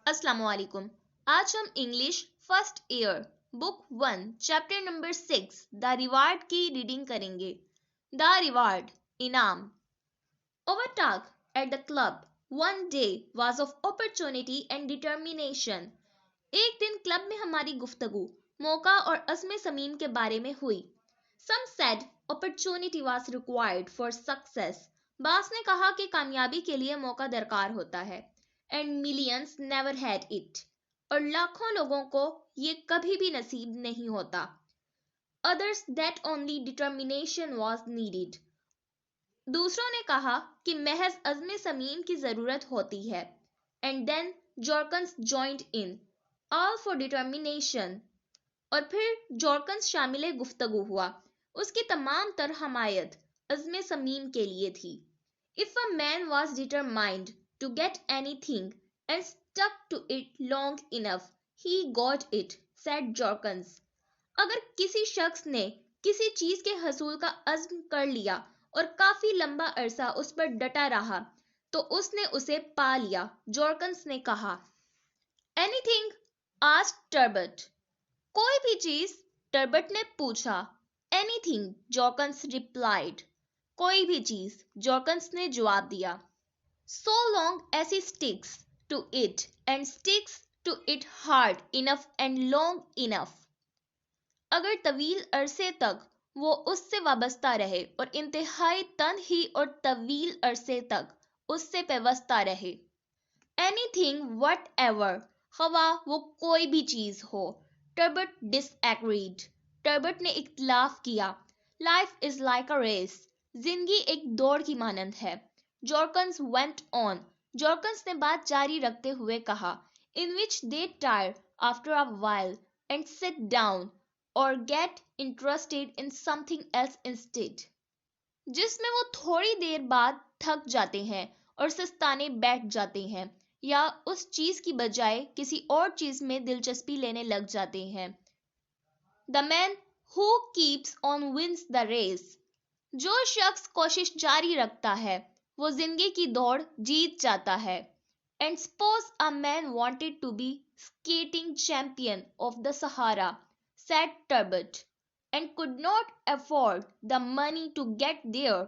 अस्सलाम वालेकुम। आज हम English first year book 1 chapter number 6 the reward की रीडिंग करेंगे। द रिवार्ड इनाम। Our talk at the club one day was of opportunity and determination. एक दिन क्लब में हमारी गुफ्तगू मौका और अज़्म समीम के बारे में हुई। Some said opportunity was required for success. बास ने कहा कि कामयाबी के लिए मौका दरकार होता है। And millions never had it. और लाखों लोगों को ये कभी भी नसीब नहीं होता। Others that only determination was needed. दूसरों ने कहा कि महज अज़्म समीम की जरूरत होती है। And then Jorkins joined in. All for determination. और फिर जॉर्कन्स शामिल गुफ्तगू हुआ। उसकी तमाम तर हमायत अज़्म समीम के लिए थी। If a man was determined to get anything and stuck to it long enough, he got it, said Jorkins. अगर किसी शख्स ने किसी चीज के हसूल का अज़्म कर लिया और काफी लंबा अरसा उस पर डटा रहा तो उसने उसे पा लिया, जॉर्कन्स ने कहा। Anything? asked Turbot. कोई भी चीज? टर्बट ने पूछा। Anything, जॉर्कन्स replied. कोई भी चीज, जॉर्कन्स ने जवाब दिया। So long as he sticks to it and sticks to it hard enough and long enough. अगर तवील अरसे तक वो उससे वाबस्ता रहे और इंतहाई तनही और तवील अरसे तक उससे पेवस्ता रहे। Anything, whatever, खवा वो कोई भी चीज हो। टर्बट disagreed. टर्बट ने इख्तिलाफ किया। Life is like a race. जिंदगी एक दौड़ की मानंद है। Jorkins went on. Jorkins ने बात जारी रखते हुए कहा, in which they tire after a while and sit down or get interested in something else instead. जिसमें वो थोड़ी देर बाद थक जाते हैं और सुस्ताने बैठ जाते हैं या उस चीज की बजाय किसी और चीज में दिलचस्पी लेने लग जाते हैं। The man who keeps on wins the race. जो शख्स कोशिश जारी रखता है वो जिंदगी की दौड़ जीत जाता है। And suppose a man wanted to be skating champion of the Sahara, said Turbot, and could not afford the money to get there.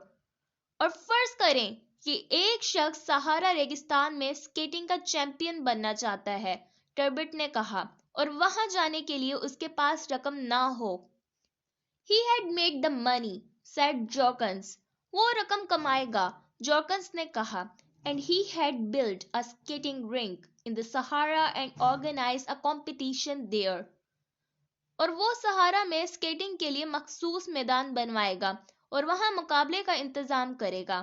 और फर्ज करें कि एक शख्स सहारा रेगिस्तान में स्केटिंग का चैंपियन बनना चाहता है, टर्बट ने कहा, और वहां जाने के लिए उसके पास रकम ना हो। He had made the money, said Jorkins. वो रकम कमाएगा, जॉर्कन्स ने कहा, and he had built a skating rink in the Sahara and organized a competition there. और वो सहारा में स्केटिंग के लिए मखसूस मैदान बनवाएगा और वहां मुकाबले का इंतजाम करेगा।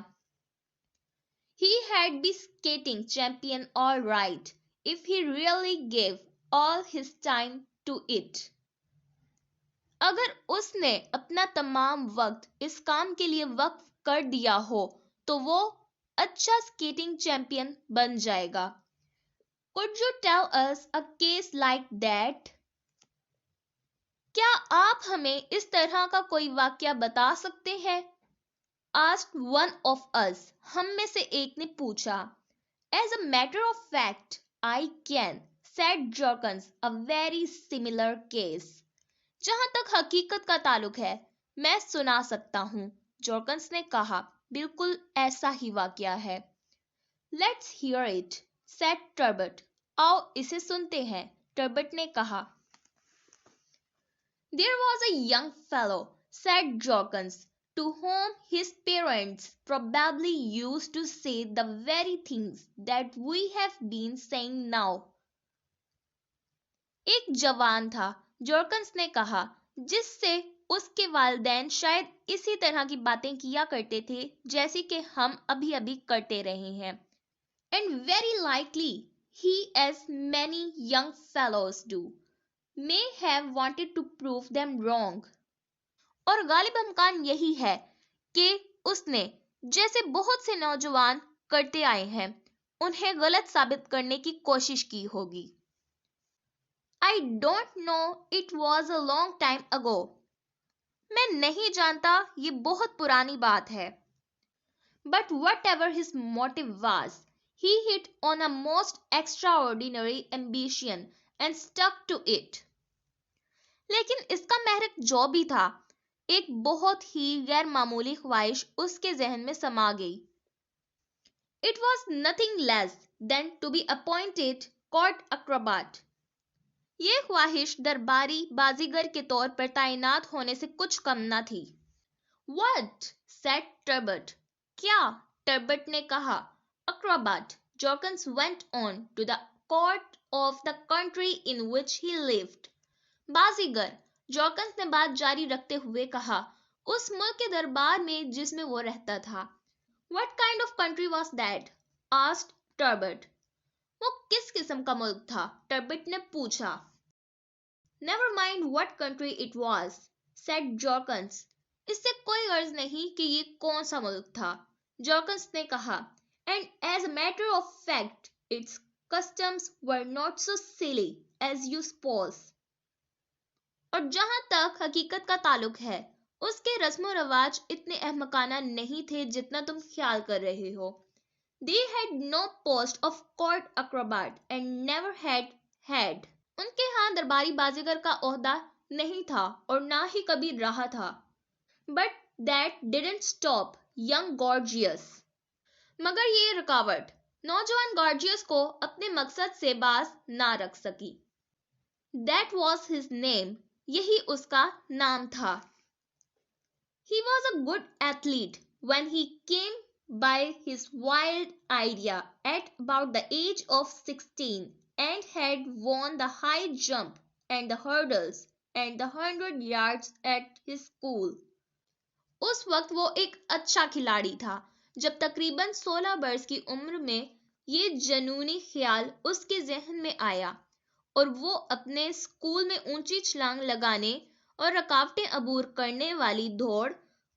He had been skating champion all right if he really gave all his time to it. अगर उसने अपना तमाम वक्त इस काम के लिए वक्फ कर दिया हो तो वो अच्छा स्केटिंग चैंपियन बन जाएगा। Could you tell us a case like that? क्या आप हमें इस तरह का कोई वाकया बता सकते हैं? Asked one of us. हम में से एक ने पूछा। As a matter of fact, I can, said Jorkins, a very similar case. जहां तक हकीकत का ताल्लुक है, मैं सुना सकता हूं, जॉर्कन्स ने कहा, बिल्कुल ऐसा ही वाकया है। Let's hear it, said Turbot. आओ इसे सुनते हैं, टर्बट ने कहा। There was a young fellow, said Jorkins, to whom his parents probably used to say the very things that we have been saying now. एक जवान था, जॉर्कन्स ने कहा, जिससे उसके वालिदैन शायद इसी तरह की बातें किया करते थे जैसी कि हम अभी अभी करते रहे हैं। And very likely he, as many young fellows do, may have wanted to prove them wrong. और गालिब इम्कान यही है कि उसने, जैसे बहुत से नौजवान करते आए हैं, उन्हें गलत साबित करने की कोशिश की होगी। I don't know, it was a long time ago. मैं नहीं जानता, ये बहुत पुरानी बात है। But whatever his motive was, He hit on a most extraordinary ambition and stuck to it. लेकिन इसका महक जो भी था, एक बहुत ही गैर मामूली ख्वाहिश उसके जहन में समा गई. It was nothing less than to be appointed court acrobat. ये ख्वाहिश दरबारी बाजीगर के तौर पर तैनात होने से कुछ कम न थी. What? said Turbot. क्या? Turbot ने कहा. Acrobat. Jorkins went on to the court of the country in which he lived. बाजीगर. जॉर्कन्स ने बात जारी रखते हुए कहा, उस मुल्क के दरबार में जिसमें वो रहता था. What kind of country was that? asked Turbot. वो किस किस्म का मुल्क था? Turbot ने पूछा. Never mind what country it was, said Jorkins. इससे कोई गर्ज नहीं कि ये कौन सा मुल्क था. Jorkins ने कहा. And as a matter of fact, its customs were not so silly as you suppose. और जहां तक हकीकत का ताल्लुक है, उसके रस्म रवाज इतने अहमकाना नहीं थे जितना तुम ख्याल कर रहे हो. They had no post of court acrobat and never had. उनके यहाँ दरबारी बाजीगर का ओहदा नहीं था और ना ही कभी रहा था. But that didn't stop young Gorgias. मगर ये रुकावट नौजवान गॉर्जियस को अपने मकसद से बाज ना रख सकी. That was his name. यही उसका नाम था. He was a good athlete when he came by his wild idea at about the age of 16 and had won the high jump and the hurdles and the 100 yards at his school. उस वक्त वो एक अच्छा खिलाड़ी था जब तकरीबन 16 बरस की उम्र में ये जनूनी ख्याल उसके जहन में आया और वो अपने स्कूल में ऊंची छलांग लगाने और रकावटें अबूर करने वाली दौड़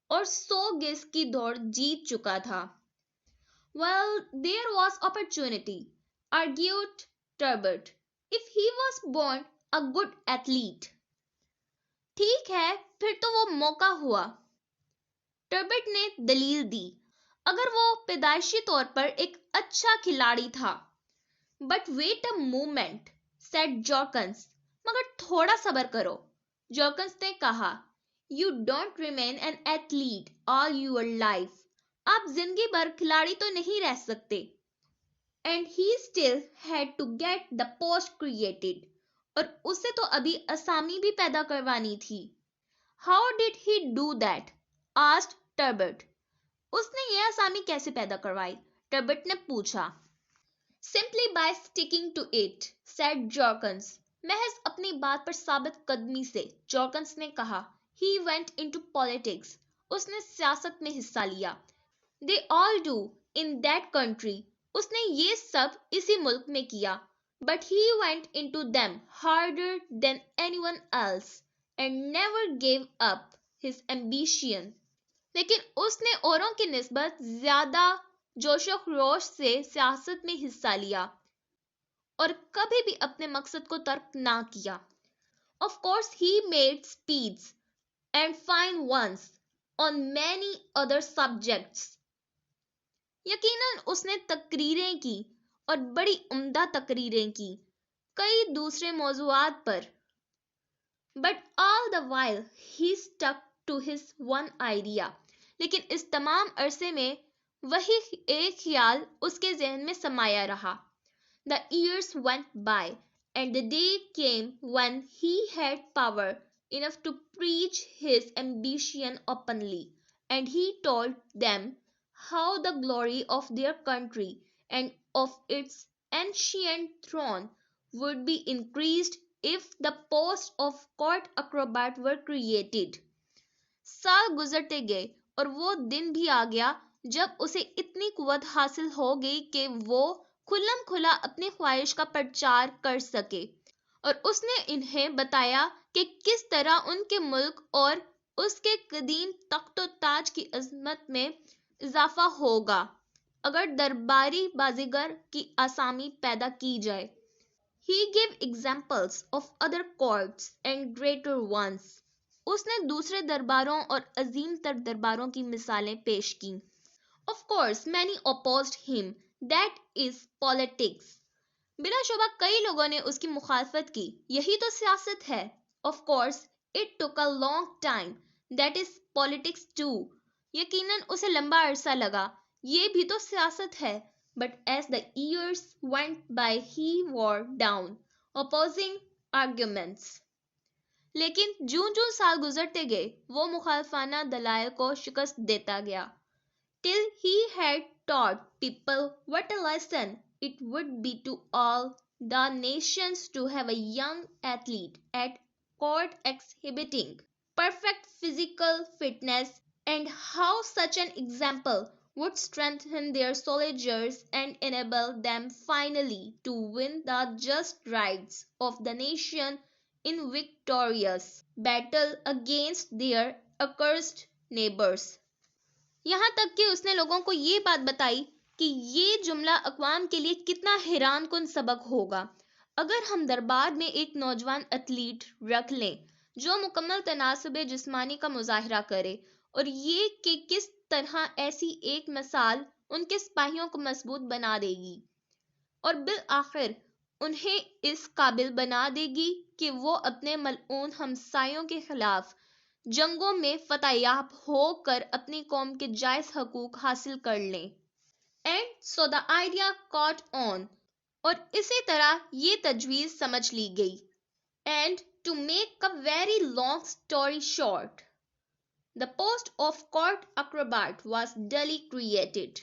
और 100 गज की दौड़ जीत चुका था. Well, there was opportunity, argued Turbot, if he was born a good athlete. ठीक है, फिर तो वो मौका हुआ. Turbot ने दलील दी, अगर वो पैदाइशी तौर पर एक अच्छा खिलाड़ी था. But wait a moment, said Jorkins. मगर थोड़ा सब्र करो. Jorkins ने कहा. You don't remain an athlete all your life. आप जिंदगी भर खिलाड़ी तो नहीं रह सकते. And he still had to get the post created. और उसे तो अभी असामी भी पैदा करवानी थी. How did he do that? asked Turbot. उसने ये असामी कैसे पैदा करवाई? Turbot ने पूछा. Simply by sticking to it, said Jorkins. महज अपनी बात पर साबित कदमी से. Jorkins ने कहा. He went into politics. उसने सियासत में हिस्सा लिया. They all do in that country. उसने ये सब इसी मुल्क में किया. But he went into them harder than anyone else and never gave up his ambition. लेकिन उसने औरों की निस्बत ज्यादा जोशो खरोश से सियासत में हिस्सा लिया और कभी भी अपने मकसद को तर्क ना किया. Of course he made speeches and fine ones on many other subjects. यकीनन उसने तकरीरें की और बड़ी उम्दा तकरीरें की कई दूसरे मौज़ूआत पर. But all the while he stuck to his one idea. लेकिन इस तमाम अरसे में वही एक ख्याल उसके जहन में समाया रहा. The years went by and the day came when he had power enough to preach his ambition openly, and he told them how the glory of their country and of its ancient throne would be increased if the post of court acrobat were created. साल गुजरते गए और वो दिन भी आ गया जब उसे इतनी कुव्वत हासिल हो गई कि वो खुल्लम खुला अपनी ख्वाहिश का प्रचार कर सके और उसने इन्हें बताया कि किस तरह उनके मुल्क और उसके कदीम तख्तो ताज की अजमत में इजाफा होगा अगर दरबारी बाजीगर की आसामी पैदा की जाए. He gave examples of other courts and greater ones. उसने दूसरे दरबारों और अजीम तर दरबारों की मिसालें पेश की. Of course, many opposed him. That is politics. बिला शुबा कई लोगों ने उसकी मुखालफत की, यही तो सियासत है। Of course it took a long time, that is politics too. यकीनन उसे लंबा अरसा लगा, ये भी तो सियासत है। But as the years went by he wore down opposing arguments. लेकिन जूं जूं साल गुजरते गए वो मुखालफाना दलाइल को शिकस्त देता गया, till he had taught people what a lesson it would be to all the nations to have a young athlete at court exhibiting perfect physical fitness, and how such an example would strengthen their soldiers and enable them finally to win the just rights of the nation in victorious battle against their accursed neighbors। यहाँ तक कि उसने लोगों को ये बात बताई कि ये जुमला अक़वाम के लिए कितना हैरानकुन सबक होगा अगर हम दरबार में एक नौजवान एथलीट रख लें जो मुकम्मल तनासुब जिस्मानी का मुजाहरा करे, और ये कि किस तरह ऐसी एक मिसाल उनके सिपाहियों को मजबूत बना देगी और बिल आखिर उन्हें इस काबिल बना देगी कि वो अपने मलऊन हमसायों के खिलाफ जंगों में फतेहयाब होकर अपनी कौम के जायज हकूक हासिल कर लें। And so the idea caught on, और इसी तरह ये तजवीज़ समझ ली गई। And to make a very long story short, the post of court acrobat was duly created.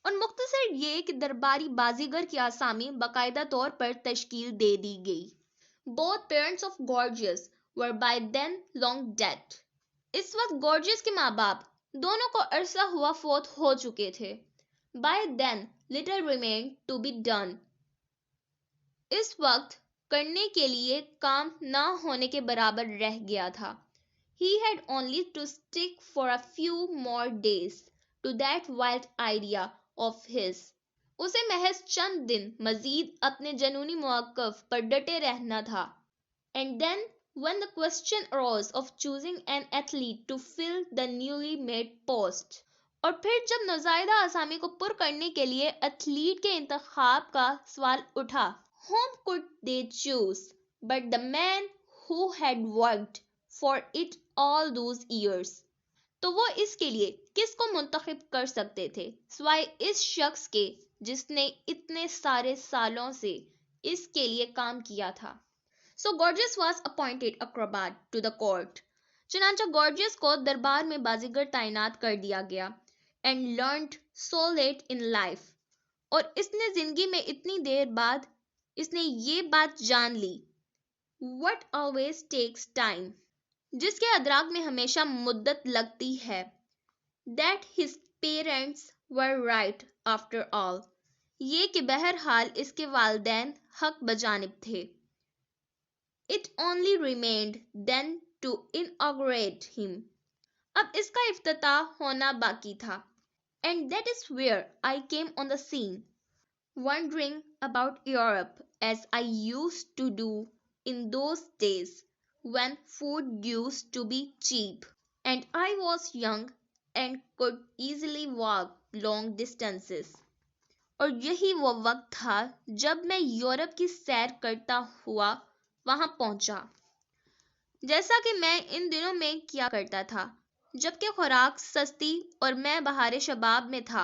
और मुख्तसर ये कि दरबारी बाजीगर की आसामी बाकायदा तौर पर तश्कील दे दी गई। Both parents of Georgius were by then long dead. इस वक्त गॉर्जियस के माँ बाप दोनों को अरसा हुआ फोत हो चुके थे। By then little remained to be done. इस वक्त करने के लिए काम ना होने के बराबर रह गया था। He had only to stick for a few more days to that wild idea of his। उसे महज चंद दिन मजीद अपने जनूनी मौक़िफ़ पर डटे रहना था। And then when the question arose of choosing an athlete to fill the newly made post, और फिर जब नौज़ायदा आसामी को पुर करने के लिए एथलीट के इंतखाब का सवाल उठा, whom could they choose but the man who had worked for it all those years। तो वो इसके लिए किसको मुंतखब कर सकते थे सिवाय इस शख्स के जिसने इतने सारे सालों से इसके लिए काम किया था। So Gorgias was appointed acrobat to the court। चुनांचा गॉर्जियस को दरबार में बाजीगर तैनात कर दिया गया। And learned so late in life, और इसने जिंदगी में इतनी देर बाद इसने ये बात जान ली, what always takes time, जिसके अदराक में हमेशा मुद्दत लगती है, that his parents were right after all, ये कि बहरहाल इसके वालिदैन हक बजानिब थे। It only remained then to inaugurate him। अब इसका इफ्तिताह होना बाकी था। And that is where I came on the scene, wondering about Europe as I used to do in those days when food used to be cheap and I was young and could easily walk long distances। और यही वो वक्त था जब मैं Europe की सैर करता हुआ वहां पहुंचा, जैसा कि मैं इन दिनों में किया करता था जबकि खुराक सस्ती और मैं बहारे शबाब में था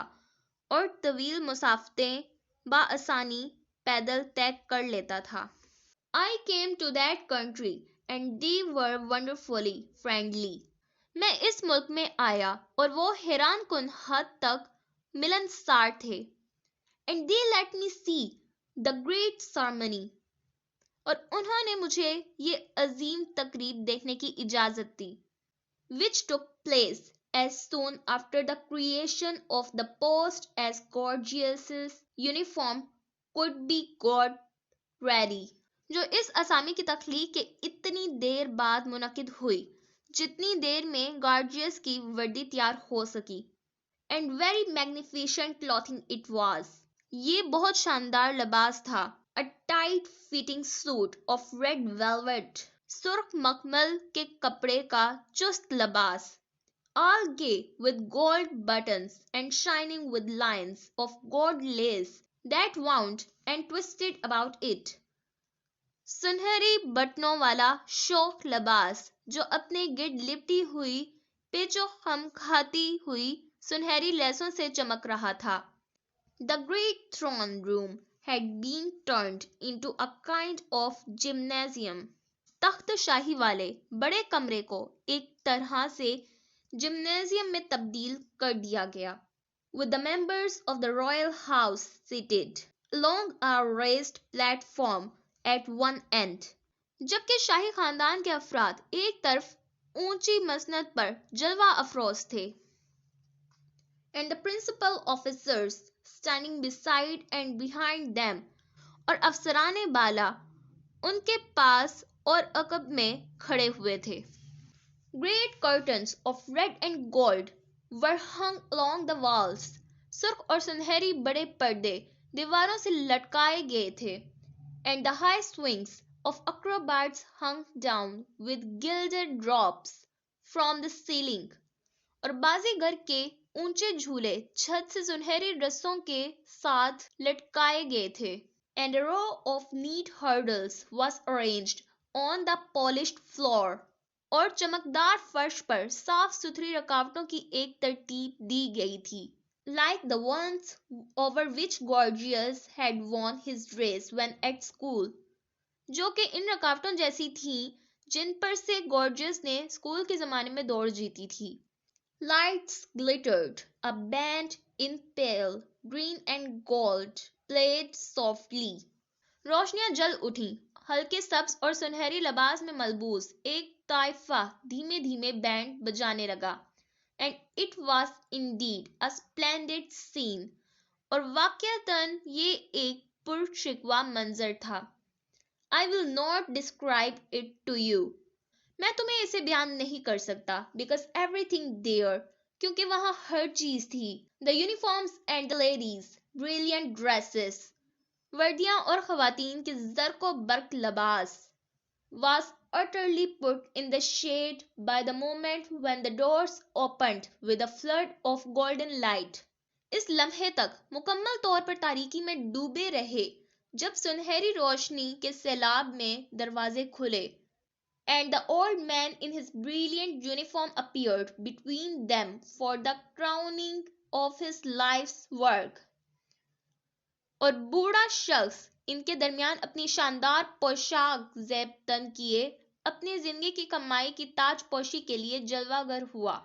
और तवील मुसाफतें बाआसानी पैदल तय कर लेता था। I came to that country and they were wonderfully friendly। मैं इस मुल्क में आया और वो हैरान कुन हद तक मिलनसार थे। And they let me see the great ceremony, और उन्होंने मुझे ये अजीम तकरीब देखने की इजाजत दी, which took place as soon after the creation of the post as Gorgias's uniform could be got ready, जो इस असामी की तख्लीक के इतनी देर बाद मुनक्किद हुई जितनी देर में गॉर्जियस की वर्दी तैयार हो सकी। And very magnificent clothing it was। ये बहुत शानदार लिबास था। A tight fitting suit of red velvet, सुर्ख मखमल के कपड़े का चुस्त लिबास। all gay with gold buttons and shining with lines of gold lace that wound and twisted about it. सुनहरी बटनों वाला शौक लबास जो अपने गिर्द लिपटी हुई पेचो हम खाती हुई सुनहरी लेसों से चमक रहा था. The great throne room had been turned into a kind of gymnasium. तख्तशाही वाले बड़े कमरे को एक तरह से जिम्नेजियम में तब्दील कर दिया गया. With the members of the royal house seated along a raised platform at one end, जबकि शाही खानदान के अफराद एक तरफ ऊंची मसनद पर जलवा अफरोज थे. And the principal officers standing beside and behind them, और अफसराने बाला उनके पास और अकब में खड़े हुए थे. Great curtains of red and gold were hung along the walls. सुर्ख और सुनहरी बड़े पर्दे दीवारों से लटकाए गए थे. And the high swings of acrobats hung down with gilded ropes from the ceiling. और बाजीगर के ऊंचे झूले छत से सुनहरी रस्सों के साथ लटकाए गए थे. And a row of neat hurdles was arranged on the polished floor. और चमकदार फर्श पर साफ सुथरी रकावटों की एक तरतीब दी गई थी. Like the ones over which Gorgias had won his race when at school. जो कि इन रकावटों जैसी थीं जिन पर से गॉर्जियस ने स्कूल के जमाने में दौड़ जीती थी. Lights glittered. A band in pale green and gold played softly. रोशनियां जल उठी. हल्के सब्ज और सुनहरी लिबास में मलबूस एक ताइफा धीमे धीमे बैंड बजाने लगा. And it was indeed a splendid scene. और वाकयातन ये एक पुरशिकवा मंजर था. I will not describe it to you. मैं तुम्हें इसे बयान नहीं कर सकता. Because everything there, क्योंकि वहां हर चीज थी. The uniforms and the ladies, brilliant dresses, वर्दियां और खवातीन के जरको Barq लबास, was utterly put in the shade by the moment when the doors opened with a flood of golden light. इस लम्हे तक मुकम्मल तौर पर तारीकी में डूबे रहे जब सुनहरी रोशनी के सैलाब में दरवाजे खुले. And the old man in his brilliant uniform appeared between them for the crowning of his life's work. और बूढ़ा शख्स इनके दरमियान अपनी शानदार पोशाक ज़ेब तन किए अपनी जिंदगी की कमाई की ताजपोशी के लिए जलवागर हुआ.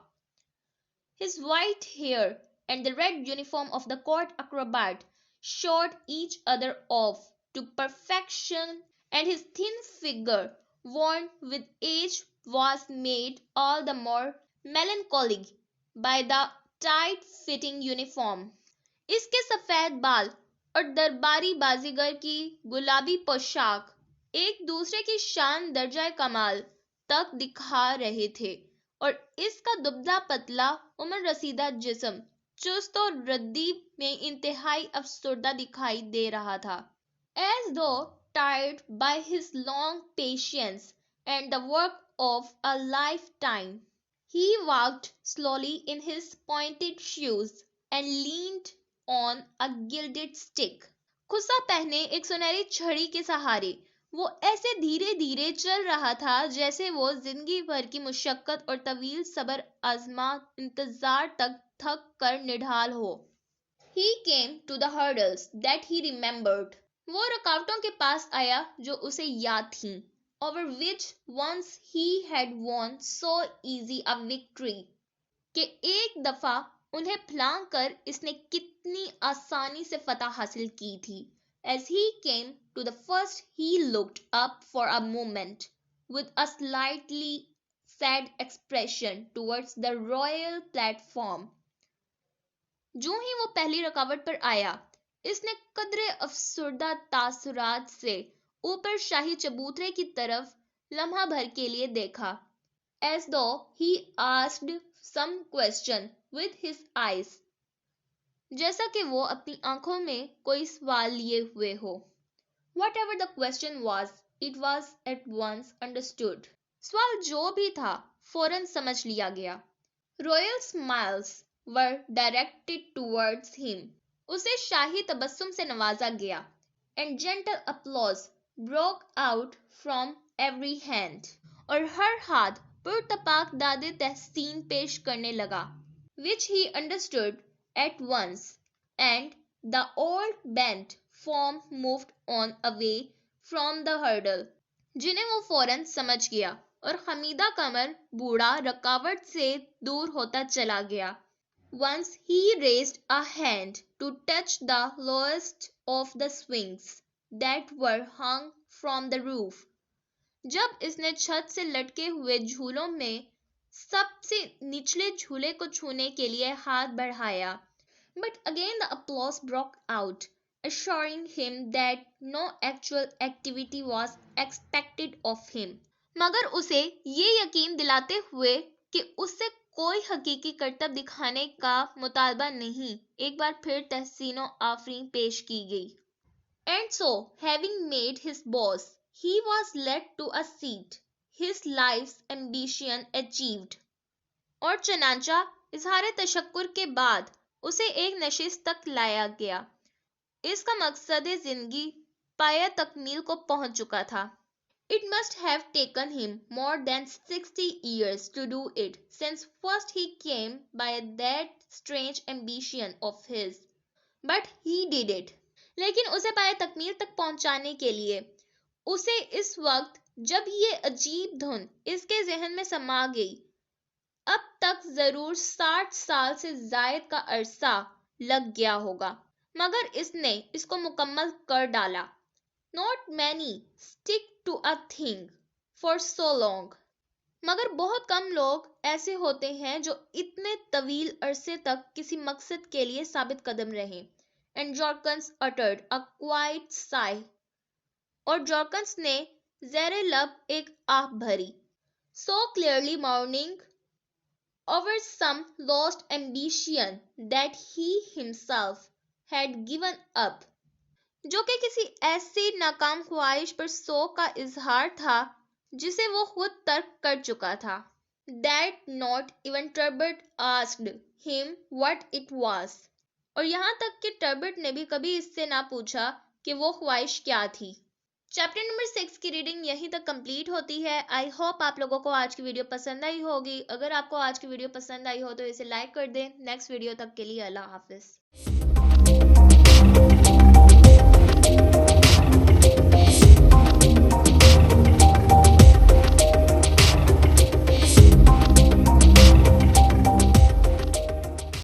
His white hair and the red uniform of the court acrobat showed each other off to perfection, and his thin figure, worn with age, was made all the more melancholy by the tight-fitting uniform. इसके सफेद बाल और दरबारी बाजीगर की गुलाबी पोशाक एक दूसरे की शान दर्जा कमाल तक दिखा रहे थे और इसका दुबला पतला उम्र रसीदा जिस्म चुस्त और रद्दी में इंतहाई अफसुर्दा दिखाई दे रहा था. As though tired by his long patience and the work of a lifetime, he walked slowly in his pointed shoes and leaned on a gilded stick. खुसा पहने एक सुनहरी छड़ी के सहारे वो ऐसे धीरे धीरे चल रहा था जैसे वो जिंदगी भर की मुशक्कत और तवील सबर आजमा इंतजार तक थक कर निढाल हो. He came to the hurdles that he remembered. वो रुकावटों के पास आया जो उसे याद थीं. Over which once he had won so easy a victory. कि एक दफा उन्हें फलांग कर इसने कितनी आसानी से फतह हासिल की थी. As he came to the first he looked up for a moment with a slightly sad expression towards the royal platform. जो ही वो पहली रुकावट पर आया इसने कदरे अफसुर्दा तासुरात से ऊपर शाही चबूतरे की तरफ लम्हा भर के लिए देखा. As though he asked some question with his eyes. जैसा कि वो अपनी आंखों में कोई सवाल लिए हुए हो. Whatever the question was, it was at once understood. सवाल जो भी था फौरन समझ लिया गया. Royal smiles were directed towards him. उसे शाही तबस्सुम से नवाजा गया. And gentle applause broke out from every hand. और हर हाथ पुरतपाक दादे तहसीन पेश करने लगा. Which he understood at once, and the old bent form moved on away from the hurdle. जिन्हें वो फौरन समझ गया और हमीदा कमर बूढ़ा रकावट से दूर होता चला गया. Once he raised a hand to touch the lowest of the swings that were hung from the roof. जब इसने छत से लटके हुए झूलों में सबसे निचले झूले को छूने के लिए हाथ बढ़ाया. But again the applause broke out, assuring him that no actual activity was expected of him. मगर उसे ये यकीन दिलाते हुए कि उससे कोई हकीकी करतब दिखाने का मुतालबा नहीं, एक बार फिर तहसीनो आफरीन पेश की गई. And so, having made his bows, he was led to a seat, his life's ambition achieved. और चनांचा इजहार तशक्कुर के बाद उसे एक नशिस्त तक लाया गया. इसका मकसद जिंदगी पाया तकमील को पहुंच चुका था. It must have taken him more than 60 years to do it since first he came by that strange ambition of his. But he did it. लेकिन उसे पाया तकमील तक पहुंचाने के लिए उसे इस वक्त जब ये अजीब धुन इसके जहन में समा गई, अब तक जरूर 60 साल से जायद का अरसा लग गया होगा, मगर इसने इसको मुकम्मल कर डाला. Not many stick to a thing for so long. मगर बहुत कम लोग ऐसे होते हैं जो इतने तवील अरसे तक किसी मकसद के लिए साबित कदम रहे. And Jorkins uttered a quiet sigh. और जॉर्कन्स ने ज़ेरे लब एक आह भरी. So clearly mourning over some lost ambition that he himself had given up. जो कि किसी ऐसी नाकाम ख्वाहिश पर शोक का इजहार था जिसे वो खुद तर्क कर चुका था. That not even Turbot asked him what it was. और यहाँ तक कि टर्बट ने भी कभी इससे ना पूछा कि वो ख्वाहिश क्या थी. चैप्टर नंबर 6 की रीडिंग यहीं तक कंप्लीट होती है. आई होप आप लोगों को आज की वीडियो पसंद आई होगी. अगर आपको आज की वीडियो पसंद आई हो तो इसे लाइक कर दें. नेक्स्ट वीडियो तक के लिए अल्लाह हाफिज.